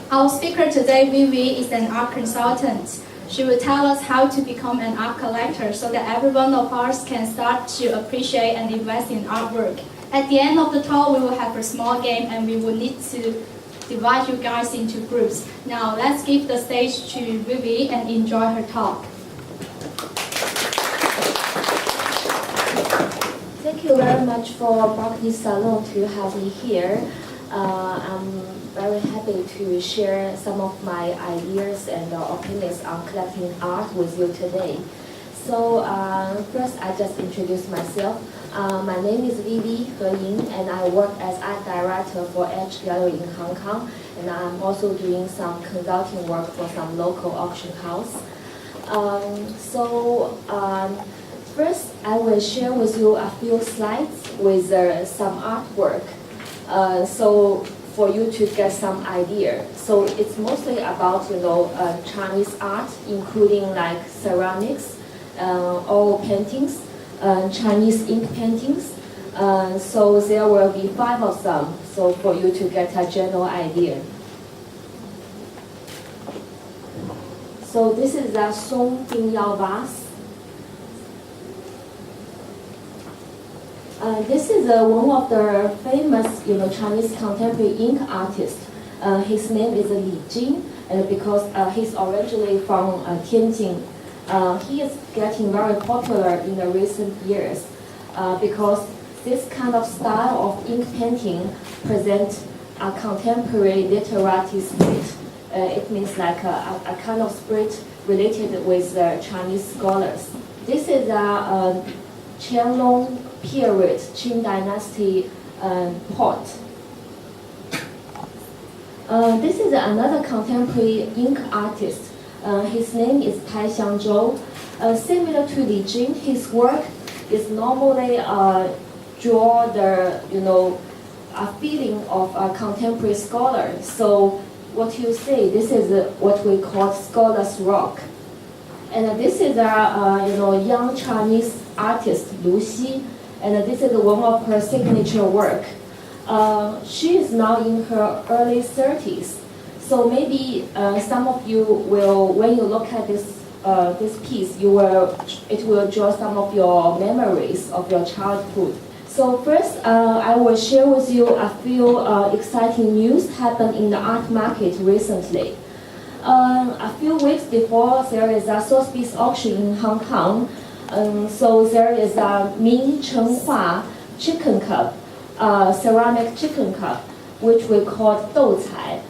Our speaker today, Vivi, is an art consultant. She will tell us how to become an art collector so that every one of us can start to appreciate and invest in artwork. At the end of the talk, we will have a small game and we will need to divide you guys into groups. Now, let's give the stage to Vivi and enjoy her talk. Thank you very much for Marketing Salon to have me here. I'm very happy to share some of my ideas and opinions on collecting art with you today. So first, I just introduce myself. My name is Vivi He Ying, and I work as art director for Edge Gallery in Hong Kong, and I'm also doing some consulting work for some local auction house. First, I will share with you a few slides with some artwork. So for you to get some idea. So it's mostly about Chinese art, including like ceramics, oil paintings, Chinese ink paintings. So there will be 5 of them. So for you to get a general idea. So this is a Song Bingyao vase. This is one of the famous, Chinese contemporary ink artists. His name is Li Jing, and because he's originally from Tianjin, he is getting very popular in the recent years because this kind of style of ink painting presents a contemporary literary spirit. It means like a kind of spirit related with Chinese scholars. This is a Qianlong period Qing Dynasty pot. This is another contemporary ink artist. His name is Tai Xiangzhou. Similar to Li Jing, his work is normally draw the a feeling of a contemporary scholar. So what you say, this is what we call scholar's rock. And this is a young Chinese artist Lu Xi, and this is one of her signature work. She is now in her early 30s, so maybe some of you will, when you look at this piece, it will draw some of your memories of your childhood. So first, I will share with you a few exciting news happened in the art market recently. A few weeks before, there is a Sotheby's auction in Hong Kong. So there is a Ming Chen Hua chicken cup, ceramic chicken cup, which we call Dou Cai,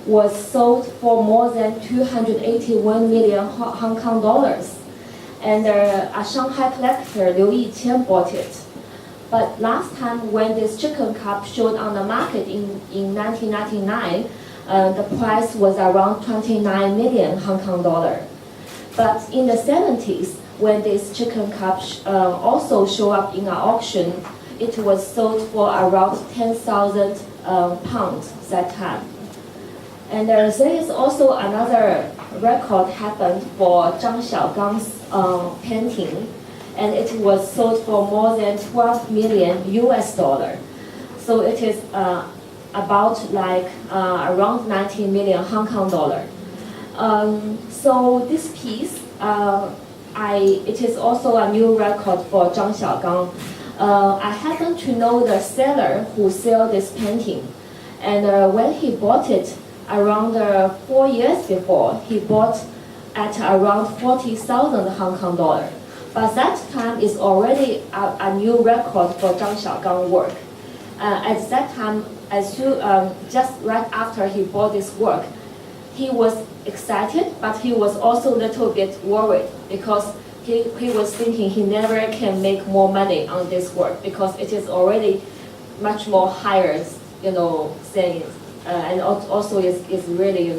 was sold for more than 281 million Hong Kong dollars. And a Shanghai collector, Liu Yiqian, bought it. But last time when this chicken cup showed on the market in 1999, the price was around 29 million Hong Kong dollar. But in the 70s, when this chicken cup also showed up in an auction, it was sold for around 10,000 pounds that time. And there is also another record happened for Zhang Xiaogang's painting, and it was sold for more than 12 million US dollar. So it is about like around 19 million Hong Kong dollar. So this piece, it is also a new record for Zhang Xiaogang. I happen to know the seller who sell this painting, and when he bought it around 4 years before, he bought at around 40,000 Hong Kong dollar. But that time is already a new record for Zhang Xiaogang work. At that time, just right after he bought this work, he was excited, but he was also a little bit worried because he was thinking he never can make more money on this work because it is already much more higher, saying, and also is really,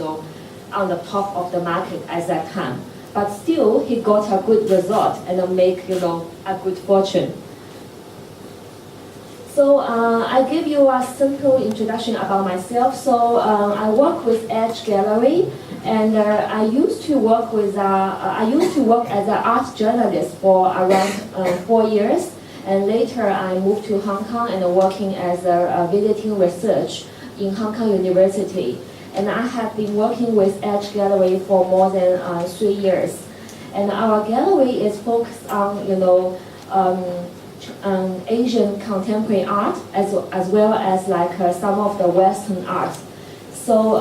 on the top of the market at that time. But still, he got a good result and make, a good fortune. So I give you a simple introduction about myself. So I work with Edge Gallery, and I used to work as an art journalist for around 4 years, and later I moved to Hong Kong and working as a visiting research in Hong Kong University. and I have been working with Edge Gallery for more than 3 years. And our gallery is focused on, Asian contemporary art as well as like some of the Western art. So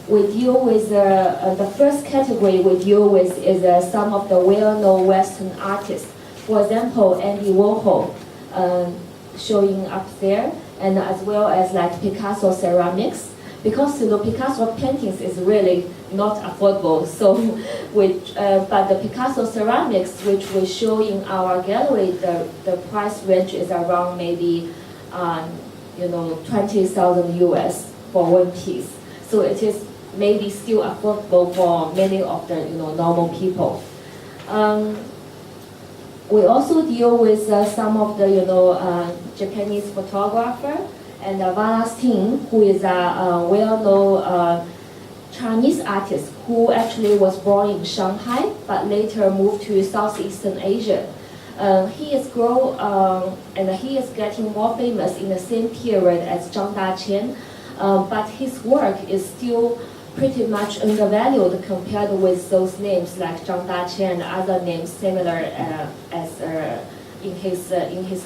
we deal with the first category we deal with is some of the well-known Western artists. For example, Andy Warhol, showing up there, and as well as like Picasso ceramics. Because Picasso paintings is really not affordable. So, but the Picasso ceramics, which we show in our gallery, the price range is around maybe 20,000 US for one piece. So it is maybe still affordable for many of the normal people. We also deal with some of the Japanese photographer. And Wallace Ting, who is a well-known Chinese artist who actually was born in Shanghai, but later moved to Southeastern Asia. He is and he is getting more famous in the same period as Zhang Daqian, but his work is still pretty much undervalued compared with those names like Zhang Daqian and other names similar as in his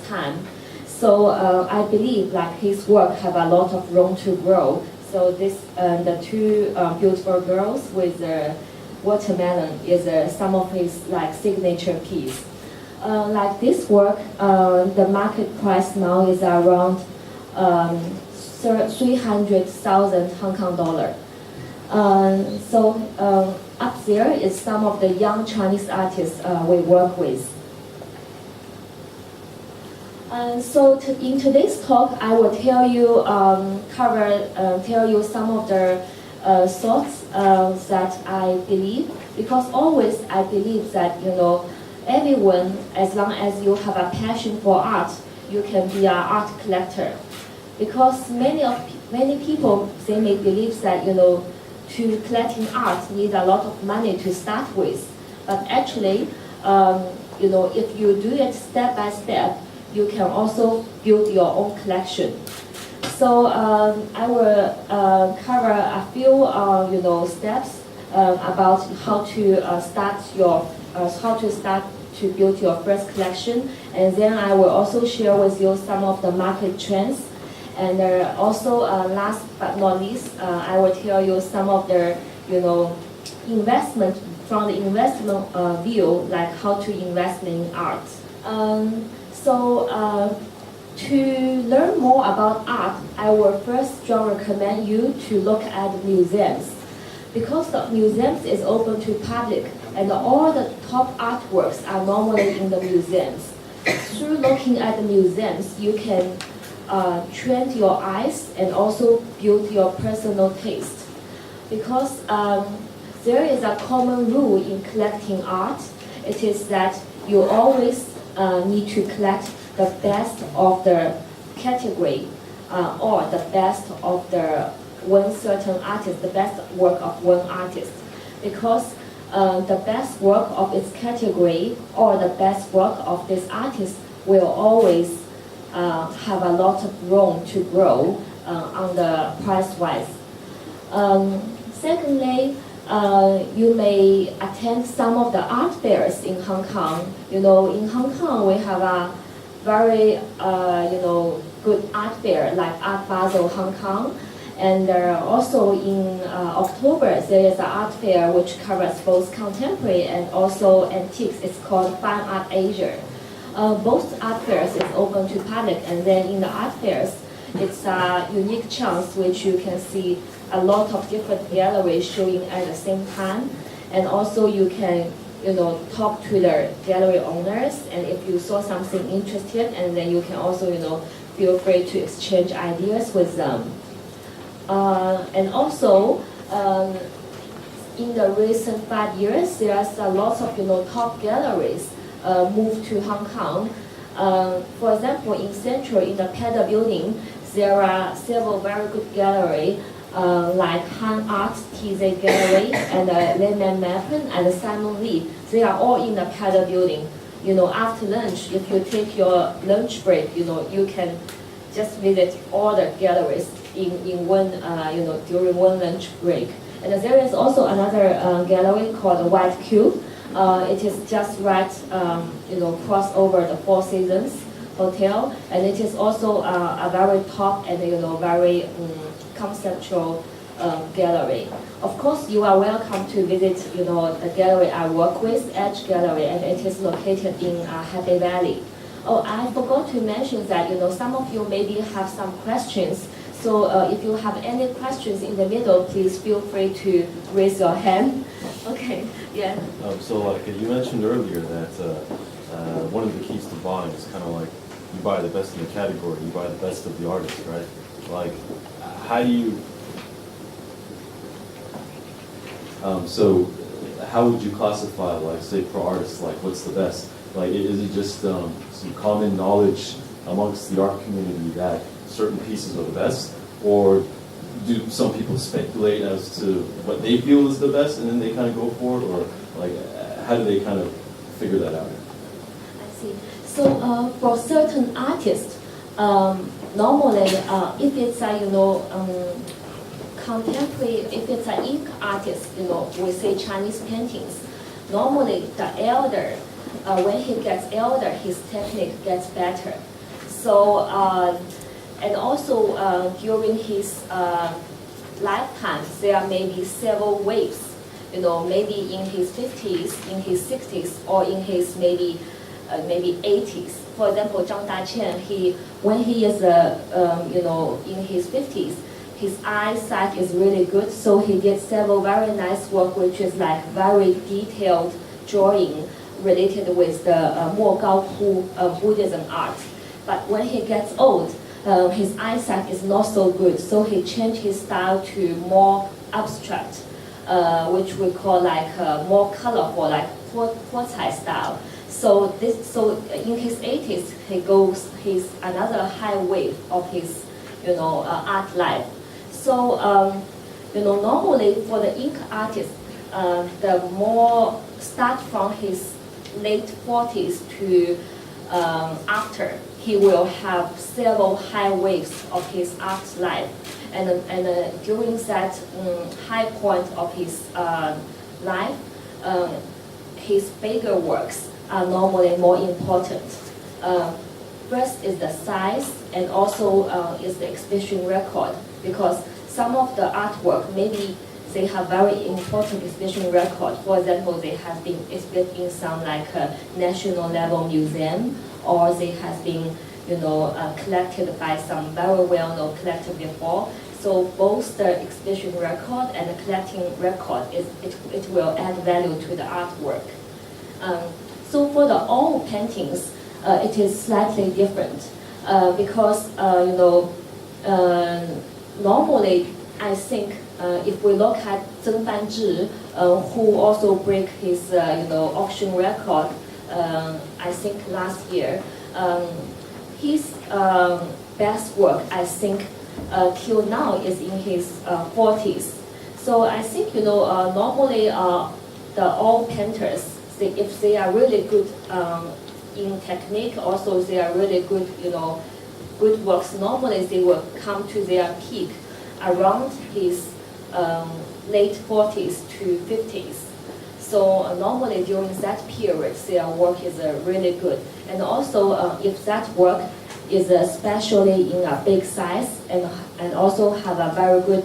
time. So I believe like his work have a lot of room to grow. So this the two beautiful girls with watermelon is some of his like signature piece. Like this work, the market price now is around 300,000 Hong Kong dollar. So up there is some of the young Chinese artists we work with. So in today's talk, I will tell you tell you some of the thoughts that I believe, because always I believe that everyone, as long as you have a passion for art, you can be an art collector. Because many people they may believe that to collecting art need a lot of money to start with, but actually if you do it step by step, you can also build your own collection. So I will cover a few steps about how to start to build your first collection, and then I will also share with you some of the market trends, and also last but not least, I will tell you some of the investment from the investment view, like how to invest in art. So to learn more about art, I will first strongly recommend you to look at museums, because the museums is open to public and all the top artworks are normally in the museums. Through looking at the museums, you can train your eyes and also build your personal taste. Because there is a common rule in collecting art. It is that you always need to collect the best of the category or the best of the one certain artist, the best work of one artist. Because the best work of its category or the best work of this artist will always have a lot of room to grow on the price-wise. Secondly, you may attend some of the art fairs in Hong Kong. In Hong Kong we have a very good art fair like Art Basel Hong Kong, and also in October there is an art fair which covers both contemporary and also antiques. It's called Fine Art Asia. Both art fairs is open to public, and then in the art fairs it's a unique chance which you can see a lot of different galleries showing at the same time, and also you can talk to the gallery owners, and if you saw something interesting, and then you can also feel free to exchange ideas with them. And also in the recent 5 years, there's a lot of top galleries moved to Hong Kong. For example, in Central, in the Pedder Building, there are several very good galleries like Han Art, TZ Gallery, and Lehman Mappen and Simon Lee. They are all in the Pedder Building. After lunch, if you take your lunch break, you can just visit all the galleries in one, during one lunch break. And there is also another gallery called the White Cube. It is just right, cross over the Four Seasons Hotel, and it is also a very top and very conceptual gallery. Of course, you are welcome to visit, the gallery I work with, Edge Gallery, and it is located in Happy Valley. Oh, I forgot to mention that, some of you maybe have some questions. So if you have any questions in the middle, please feel free to raise your hand. Okay, yeah. So like you mentioned earlier that one of the keys to buying is kind of like you buy the best in the category, you buy the best of the artist, right? Like, how do you... so how would you classify, like, say, per artist, like, what's the best? Like, is it just some common knowledge amongst the art community that certain pieces are the best? Or do some people speculate as to what they feel is the best and then they kind of go for it? Or, like, how do they kind of figure that out? I see. So for certain artists, normally if it's a, contemporary, if it's an ink artist, we say Chinese paintings, normally the elder, when he gets elder, his technique gets better. So, and also during his lifetime, there may be several waves, maybe in his 50s, in his 60s, or in his maybe 80s. For example, Zhang Daqian, when he is, in his 50s, his eyesight is really good, so he did several very nice work, which is like very detailed drawing related with the Mo Gaopu Buddhism art. But when he gets old, his eyesight is not so good, so he changed his style to more abstract, which we call like more colorful, like Huocai style. So in his 80s, he's another high wave of his, art life. So, normally for the ink artist, the more start from his late 40s to after, he will have several high waves of his art life. And during that high point of his life, his bigger works are normally more important. First is the size, and also is the exhibition record, because some of the artwork, maybe they have very important exhibition record. For example, they have been exhibited in some like national level museum, or they have been, collected by some very well-known collector before. So both the exhibition record and the collecting record, it will add value to the artwork. So for the oil paintings, it is slightly different because, normally, I think if we look at Zheng Banzhi, who also break his auction record, I think last year, his best work, I think, till now is in his 40s. So I think normally the oil painters, if they are really good in technique, also they are really good, good works, normally they will come to their peak around his late 40s to 50s. So normally during that period, their work is really good. And also if that work is especially in a big size and also have a very good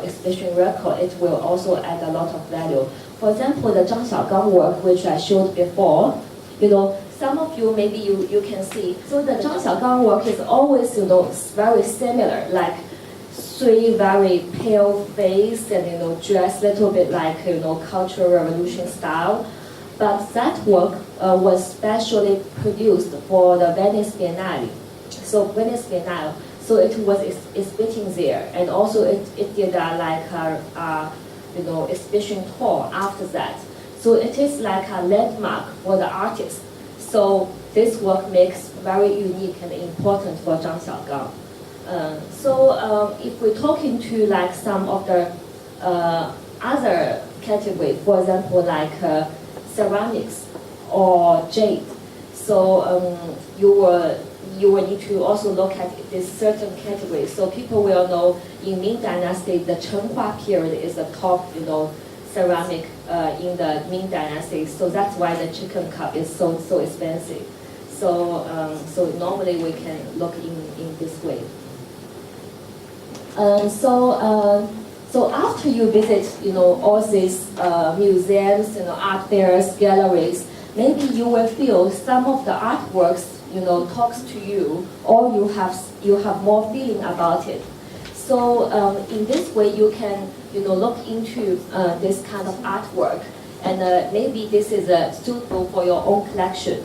exhibition record, it will also add a lot of value. For example, the Zhang Xiaogang work, which I showed before, some of you maybe you can see. So the Zhang Xiaogang work is always very similar, like three very pale face and dressed a little bit like Cultural Revolution style. But that work was specially produced for the Venice Biennale. So Venice Biennale, so it was exhibiting there, and also it did exhibition tour after that. So it is like a landmark for the artist. So this work makes very unique and important for Zhang Xiaogang. So if we're talking to like some of the other category, for example, like ceramics or jade, so you you will need to also look at this certain category. So people will know in Ming Dynasty, the Chenhua period is the top, ceramic in the Ming Dynasty. So that's why the chicken cup is so expensive. So normally we can look in this way. So after you visit, all these museums, art fairs, galleries, maybe you will feel some of the artworks, talks to you, or you have more feeling about it. So in this way, you can, look into this kind of artwork, and maybe this is suitable for your own collection.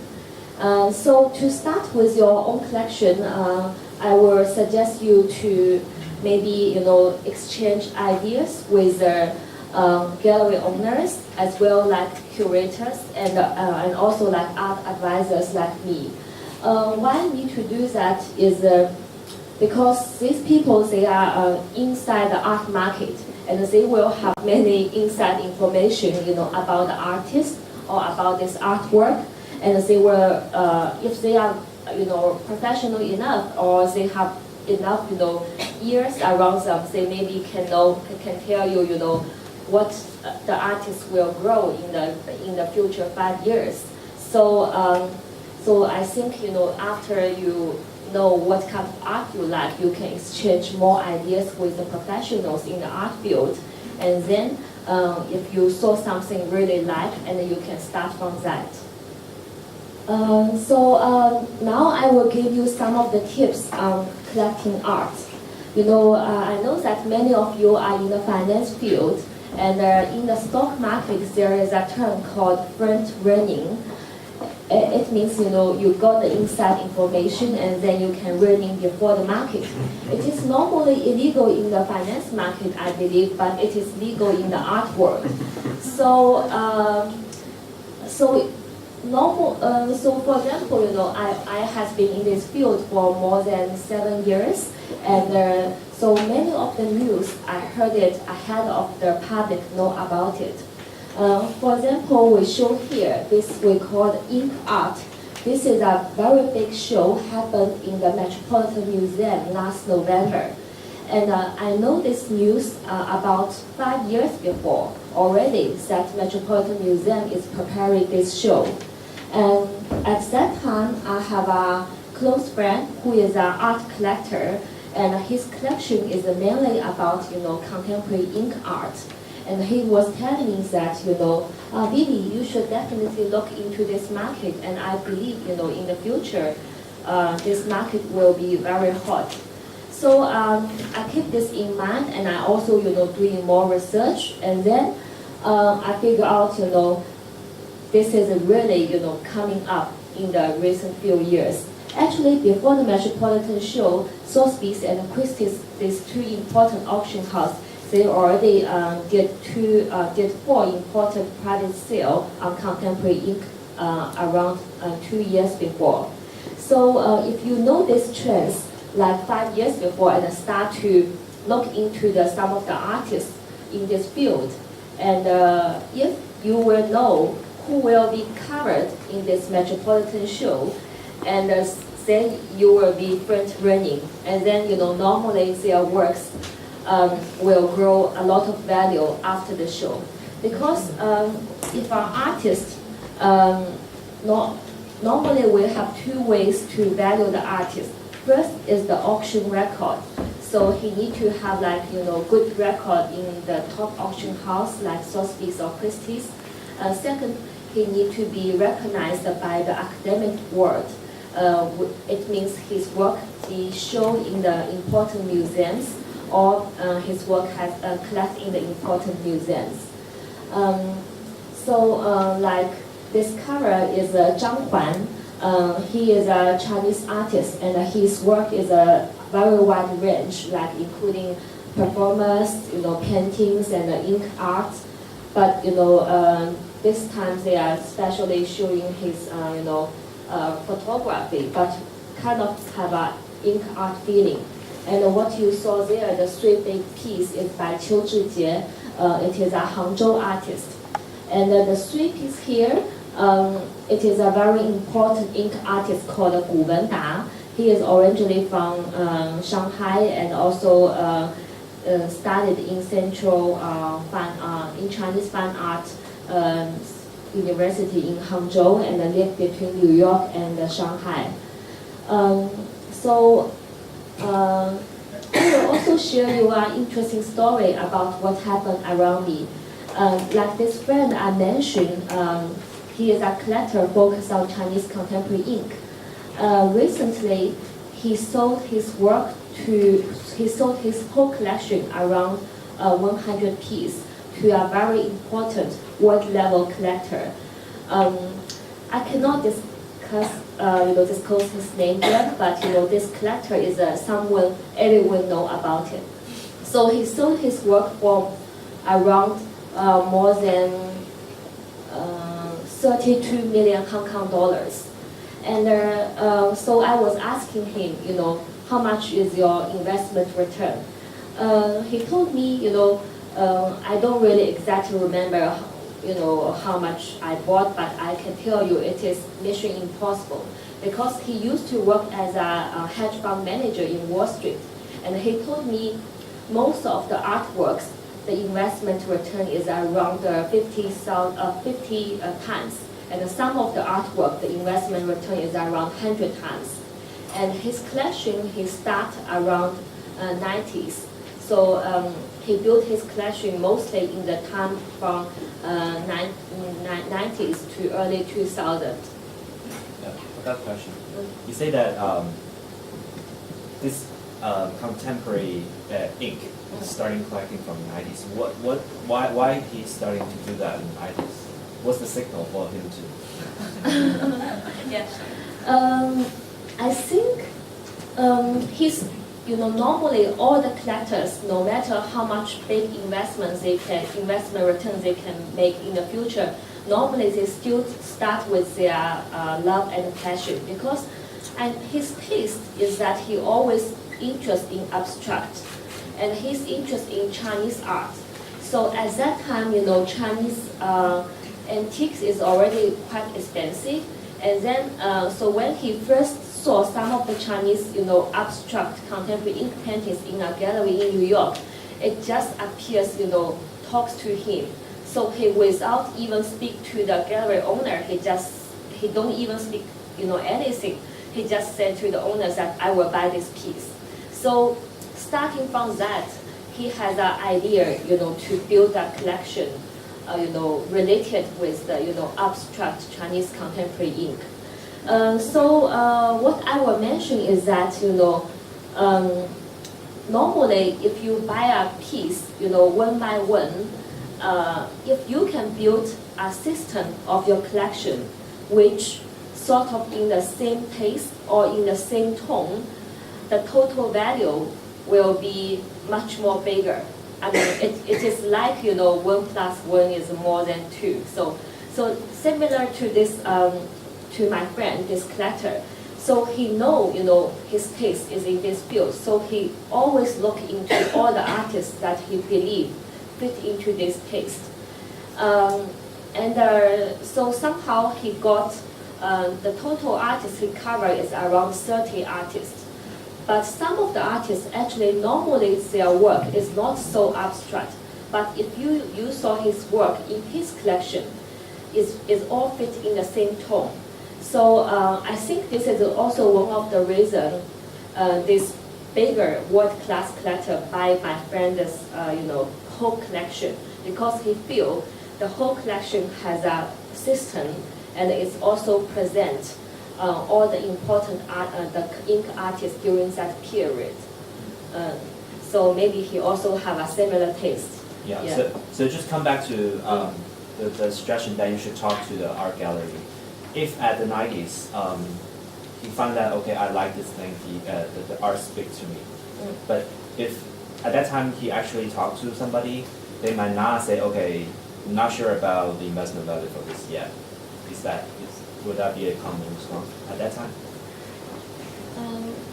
So to start with your own collection, I will suggest you to maybe exchange ideas with gallery owners as well like curators and also like art advisors like me. Why I need to do that is because these people, they are inside the art market, and they will have many inside information about the artist or about this artwork, and they will if they are professional enough or they have enough years around them, they maybe can tell you what the artist will grow in the future 5 years. So I think after you know what kind of art you like, you can exchange more ideas with the professionals in the art field, and then if you saw something really like, and then you can start from that. Now I will give you some of the tips on collecting art. I know that many of you are in the finance field, and in the stock market there is a term called front running. It means you got the inside information and then you can run in before the market. It is normally illegal in the finance market, I believe, but it is legal in the art world. So for example, I have been in this field for more than 7 years, and so many of the news I heard it ahead of the public know about it. For example, we show here this we call ink art. This is a very big show happened in the Metropolitan Museum last November. And I know this news about 5 years before already that Metropolitan Museum is preparing this show. And at that time, I have a close friend who is an art collector, and his collection is mainly about contemporary ink art. And he was telling me that Vivi, you should definitely look into this market, and I believe in the future this market will be very hot. So I keep this in mind, and I also doing more research, and then I figure out this is really coming up in the recent few years. Actually, before the Metropolitan Show, Sotheby's and Christie's, these two important auction houses, they already did 4 important private sales on contemporary ink around 2 years before. So if you know these trends like 5 years before and start to look into some of the artists in this field, and if you will know who will be covered in this Metropolitan Show, and then you will be front running, and then normally their works will grow a lot of value after the show. Because if an artist, normally we have 2 ways to value the artist. First is the auction record. So he need to have good record in the top auction house like Sotheby's or Christie's. Second, he need to be recognized by the academic world. It means his work be shown in the important museums, or his work has collected in the important museums. Like this cover is Zhang Huan. He is a Chinese artist, and his work is a very wide range, like including performance, paintings and ink art. But this time they are especially showing his photography, but kind of have a ink art feeling. And what you saw there, the 3 big piece is by Qiu Zhijie. It is a Hangzhou artist. And the 3 piece here, it is a very important ink artist called Gu Wenda. He is originally from Shanghai and also studied in in Chinese fine art university in Hangzhou and lived between New York and Shanghai. I will also share you an interesting story about what happened around me. Like this friend I mentioned, he is a collector focused on Chinese contemporary ink. Recently, he sold his whole collection, around 100 pieces, to a very important world-level collector. I cannot disclose his name here, but this collector is someone everyone know about it. So he sold his work for around more than 32 million Hong Kong dollars. And so I was asking him, how much is your investment return? He told me, I don't really exactly remember, how much I bought, but I can tell you it is mission impossible, because he used to work as a hedge fund manager in Wall Street, and he told me most of the artworks, the investment return is around 50 times. And some of the artwork, the investment return is around 100 times. And his collection, he started around 90s. So he built his collection mostly in the time from 90s to early 2000. Yeah, I got a question. You say that this contemporary ink is starting collecting from the 90s. Why he's starting to do that in the 90s? What's the signal for him to? Yeah. I think he's, normally all the collectors, no matter how much big investment returns they can make in the future, normally they still start with their love and passion, because his taste is that he always interested in abstract, and his interest in Chinese art. So at that time, Chinese antiques is already quite expensive, and then so when he first saw some of the Chinese abstract contemporary ink paintings in a gallery in New York, it just appears talks to him. So he, without even speak to the gallery owner, he don't even speak anything. He just said to the owner that I will buy this piece. So starting from that, he has an idea to build a collection related with the abstract Chinese contemporary ink. What I will mention is that normally if you buy a piece one by one, if you can build a system of your collection which sort of in the same taste or in the same tone, the total value will be much more bigger. I mean, it is like 1 + 1 is more than 2. So similar to this, to my friend, this collector. So he his taste is in this field. So he always look into all the artists that he believe fit into this taste. So somehow he got the total artists he covered is around 30 artists. But some of the artists actually normally their work is not so abstract. But if you saw his work in his collection, is all fit in the same tone. So I think this is also one of the reasons this bigger world-class collector buy my friend's whole collection, because he feel the whole collection has a system and it's also present all the important the ink artists during that period. So maybe he also have a similar taste. Yeah. Yeah. So just come back to the suggestion that you should talk to the art gallery. If at the 90s he found that okay, I like this thing, the art speaks to me. But if at that time he actually talked to somebody, they might not say, okay, I'm not sure about the investment value for this yet. Would that be a common response at that time?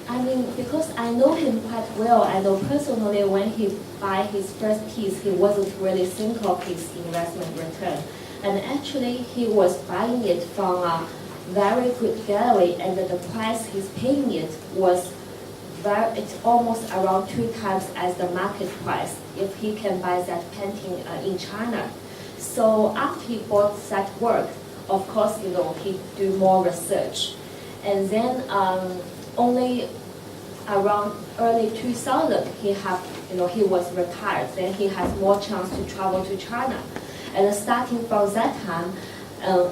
I mean, because I know him quite well, I know personally when he buy his first piece, he wasn't really think of his investment return. And actually, he was buying it from very good gallery, and the price he's paying it was it's almost around 2 times as the market price if he can buy that painting in China. So after he bought that work, of course, he do more research. And then only around early 2000, he was retired. Then he has more chance to travel to China. And starting from that time,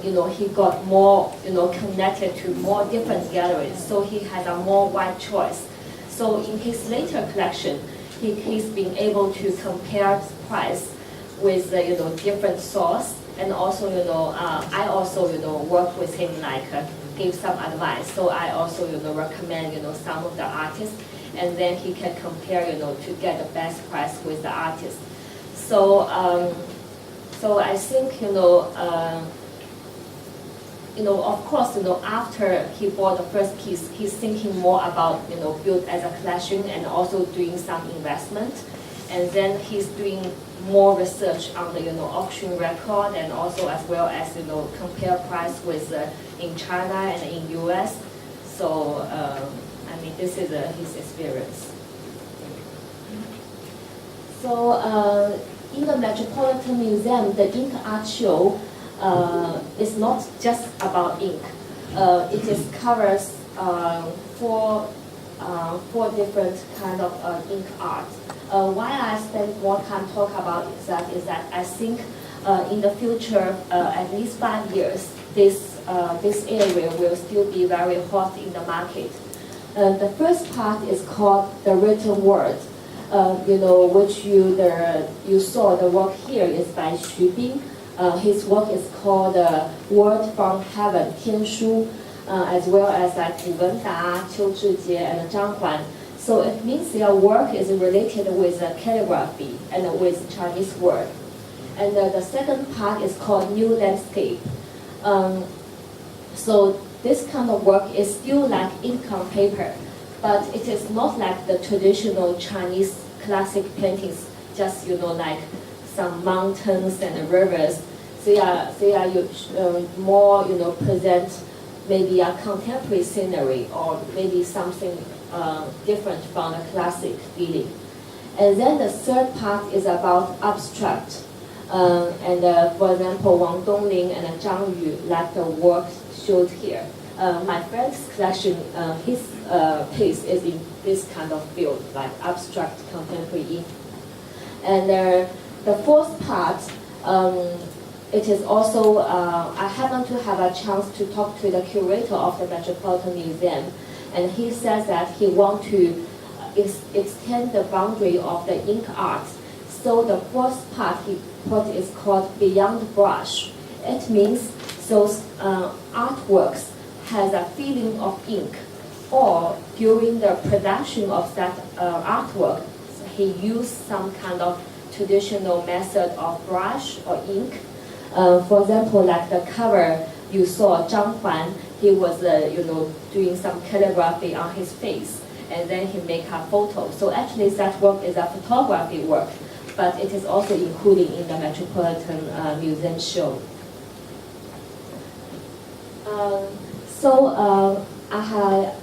he got more, connected to more different galleries. So he has a more wide choice. So in his later collection, he's been able to compare price with, different source. And also, I also, work with him, like give some advice. So I also, recommend, some of the artists, and then he can compare, to get the best price with the artist. So, so I think, of course, after he bought the first piece, he's thinking more about, build as a collection and also doing some investment. And then he's doing more research on the, auction record, and also as well as, compare price with in China and in US. So, I mean, this is his experience. So, in the Metropolitan Museum, the ink art show is not just about ink. It covers four different kind of ink art. Why I spend more time talk about that is that I think in the future, at least 5 years, this area will still be very hot in the market. The first part is called the written word, which you saw the work here is by Xu Bing. His work is called Word from Heaven, 天书, as well as like Wu Wenda, Qiu Zhijie, and Zhang Huan. So it means their work is related with calligraphy and with Chinese word. And the second part is called New Landscape. So this kind of work is still like ink on paper, but it is not like the traditional Chinese classic paintings, just like some mountains and rivers. They are more present maybe a contemporary scenery or maybe something different from the classic feeling. And then the third part is about abstract. For example, Wang Dongling and Zhang Yu, like the work showed here. My friend's collection, his piece is in this kind of field, like abstract contemporary ink. And the fourth part, it is also, I happen to have a chance to talk to the curator of the Metropolitan Museum, and he says that he wants to extend the boundary of the ink art. So the fourth part he put is called Beyond Brush. It means those artworks has a feeling of ink, or during the production of that artwork, he used some kind of traditional method of brush or ink. For example, like the cover you saw, Zhang Huan, he was doing some calligraphy on his face, and then he make a photo. So actually that work is a photography work, but it is also included in the Metropolitan Museum show.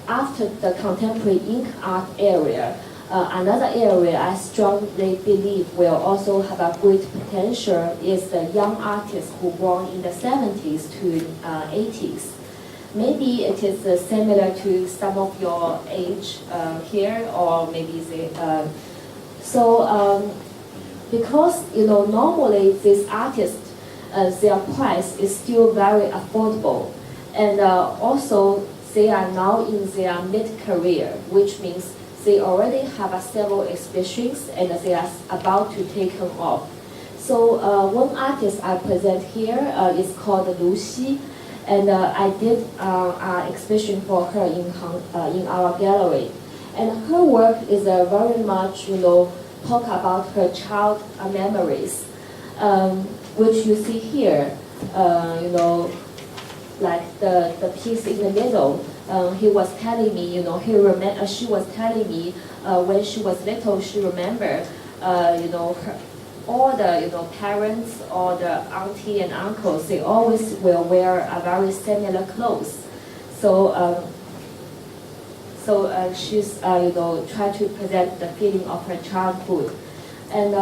After the contemporary ink art area, another area I strongly believe will also have a great potential is the young artists who born in the 70s to 80s. Maybe it is similar to some of your age here, or maybe because normally these artists, their price is still very affordable, and also they are now in their mid-career, which means they already have several exhibitions and they are about to take them off. So one artist I present here is called Lu Xi, and I did an exhibition for her in our gallery. And her work is very much, talk about her child memories, which you see here, like the piece in the middle. He was telling me, she was telling me when she was little, she remembered, all the parents or the auntie and uncles, they always will wear a very similar clothes. So she's try to present the feeling of her childhood, and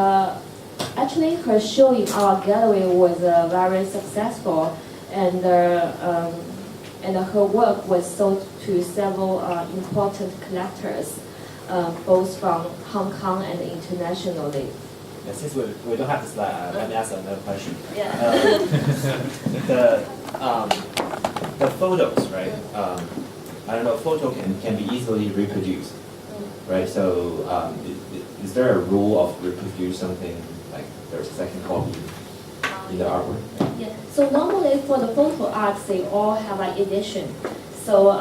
actually her show in our gallery was very successful, and her work was sold to several important collectors, both from Hong Kong and internationally. Yeah, since we don't have the slide, let me ask another question. Yeah. The photos, right? I don't know, photo can be easily reproduced, right? So is there a rule of reproduce something like there's a second copy in the artwork? Yeah. So normally for the photo arts, they all have an edition. So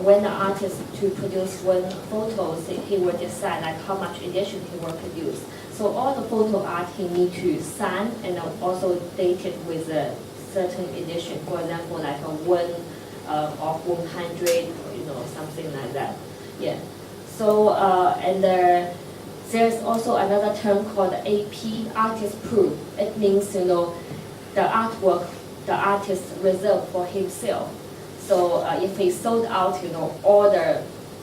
when the artist to produce one photo, he will decide like how much edition he will produce. So all the photo art he need to sign and also date it with a certain edition. For example, like a 1 of 100, something like that. Yeah. So there's also another term called AP, artist proof. It means the artwork the artist reserved for himself. So if he sold out all the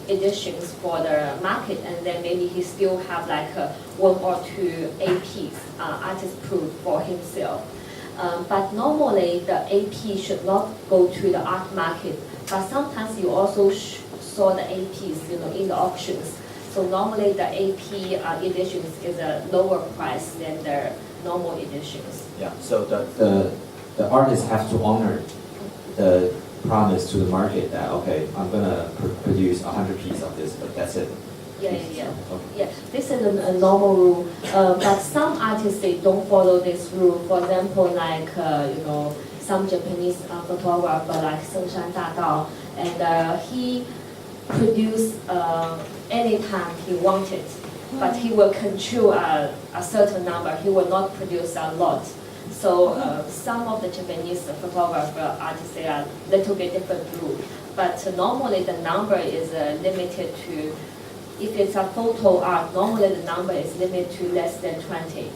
editions for the market, and then maybe he still have like 1 or 2 APs, artist proof for himself. But normally the AP should not go to the art market. But sometimes you also saw the APs, in the auctions. So normally the AP editions is a lower price than the normal editions. Yeah. So the artists have to honor the promise to the market that okay, I'm gonna produce 100 pieces of this, but that's it. Yeah. Okay. Yeah, this is a normal rule. But some artists, they don't follow this rule. For example, like some Japanese photographer like Sengshan Dadao, and he produced anytime he wanted, but he will control a certain number. He will not produce a lot. So some of the Japanese photographer artists, they are a little bit different rule. But normally the number is limited to, if it's a photo art, normally the number is limited to less than 20.